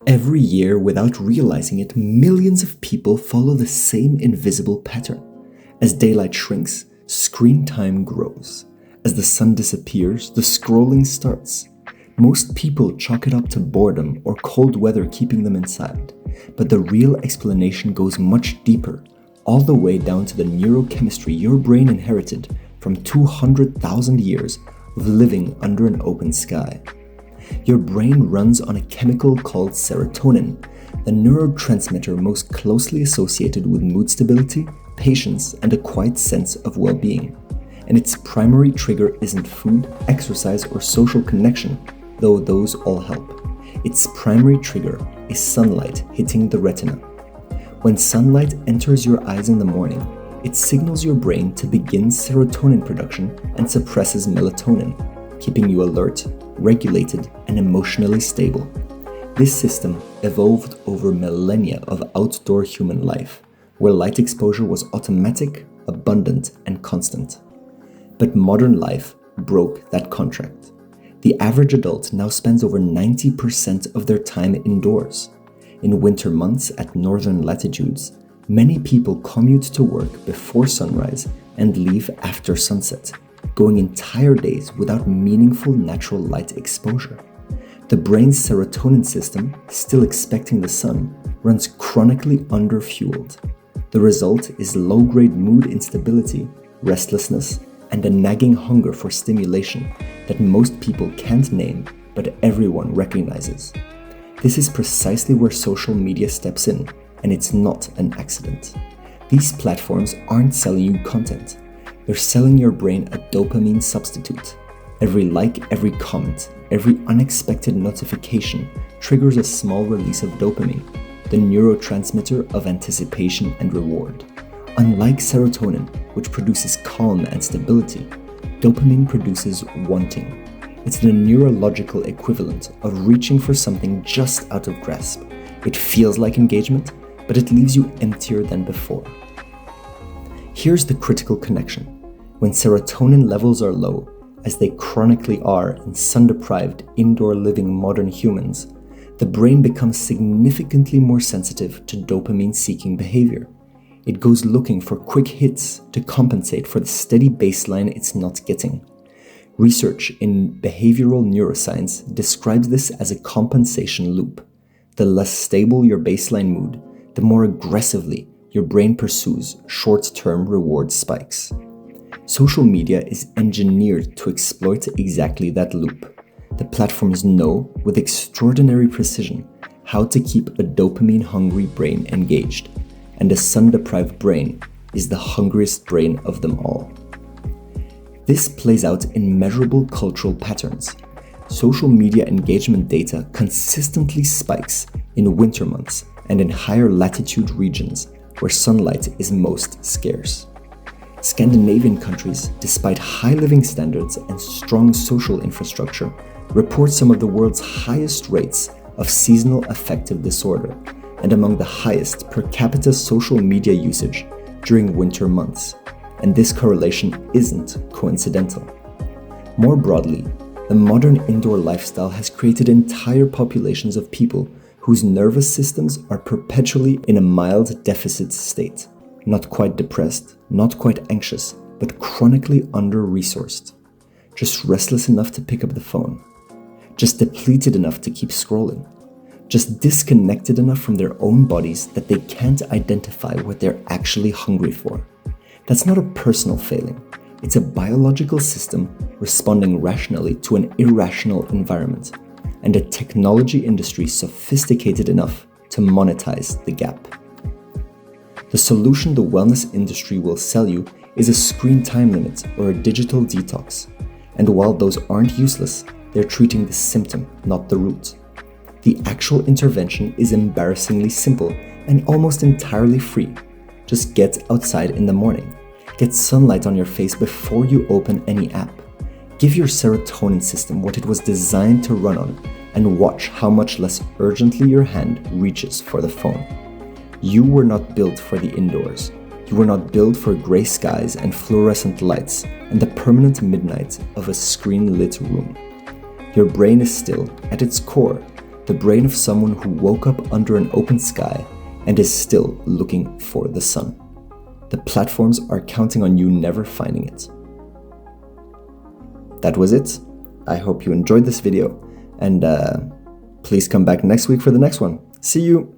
Every year, without realizing it, millions of people follow the same invisible pattern. As daylight shrinks, screen time grows. As the sun disappears, the scrolling starts. Most people chalk it up to boredom or cold weather keeping them inside. But the real explanation goes much deeper, all the way down to the neurochemistry your brain inherited from 200,000 years of living under an open sky. Your brain runs on a chemical called serotonin, the neurotransmitter most closely associated with mood stability, patience, and a quiet sense of well-being. And its primary trigger isn't food, exercise, or social connection, though those all help. Its primary trigger is sunlight hitting the retina. When sunlight enters your eyes in the morning, it signals your brain to begin serotonin production and suppresses melatonin, keeping you alert, regulated, and emotionally stable. This system evolved over millennia of outdoor human life, where light exposure was automatic, abundant, and constant. But modern life broke that contract. The average adult now spends over 90% of their time indoors. In winter months at northern latitudes, many people commute to work before sunrise and leave after sunset, going entire days without meaningful natural light exposure. The brain's serotonin system, still expecting the sun, runs chronically underfueled. The result is low-grade mood instability, restlessness, and a nagging hunger for stimulation that most people can't name, but everyone recognizes. This is precisely where social media steps in, and it's not an accident. These platforms aren't selling you content. They're selling your brain a dopamine substitute. Every like, every comment, every unexpected notification triggers a small release of dopamine, the neurotransmitter of anticipation and reward. Unlike serotonin, which produces calm and stability, dopamine produces wanting. It's the neurological equivalent of reaching for something just out of grasp. It feels like engagement, but it leaves you emptier than before. Here's the critical connection. When serotonin levels are low, as they chronically are in sun-deprived, indoor living modern humans, the brain becomes significantly more sensitive to dopamine-seeking behavior. It goes looking for quick hits to compensate for the steady baseline it's not getting. Research in behavioral neuroscience describes this as a compensation loop. The less stable your baseline mood, the more aggressively your brain pursues short-term reward spikes. Social media is engineered to exploit exactly that loop. The platforms know with extraordinary precision how to keep a dopamine-hungry brain engaged, and a sun-deprived brain is the hungriest brain of them all. This plays out in measurable cultural patterns. Social media engagement data consistently spikes in winter months and in higher latitude regions where sunlight is most scarce. Scandinavian countries, despite high living standards and strong social infrastructure, report some of the world's highest rates of seasonal affective disorder and among the highest per capita social media usage during winter months. And this correlation isn't coincidental. More broadly, the modern indoor lifestyle has created entire populations of people whose nervous systems are perpetually in a mild deficit state. Not quite depressed, not quite anxious, but chronically under-resourced. Just restless enough to pick up the phone. Just depleted enough to keep scrolling. Just disconnected enough from their own bodies that they can't identify what they're actually hungry for. That's not a personal failing. It's a biological system responding rationally to an irrational environment, and a technology industry sophisticated enough to monetize the gap. The solution the wellness industry will sell you is a screen time limit or a digital detox. And while those aren't useless, they're treating the symptom, not the root. The actual intervention is embarrassingly simple and almost entirely free. Just get outside in the morning. Get sunlight on your face before you open any app. Give your serotonin system what it was designed to run on, and watch how much less urgently your hand reaches for the phone. You were not built for the indoors. You were not built for gray skies and fluorescent lights and the permanent midnight of a screen-lit room. Your brain is still, at its core, The brain of someone who woke up under an open sky and is still looking for the sun. The platforms are counting on you never finding it. That was it. I hope you enjoyed this video, and please come back next week for the next one. See you!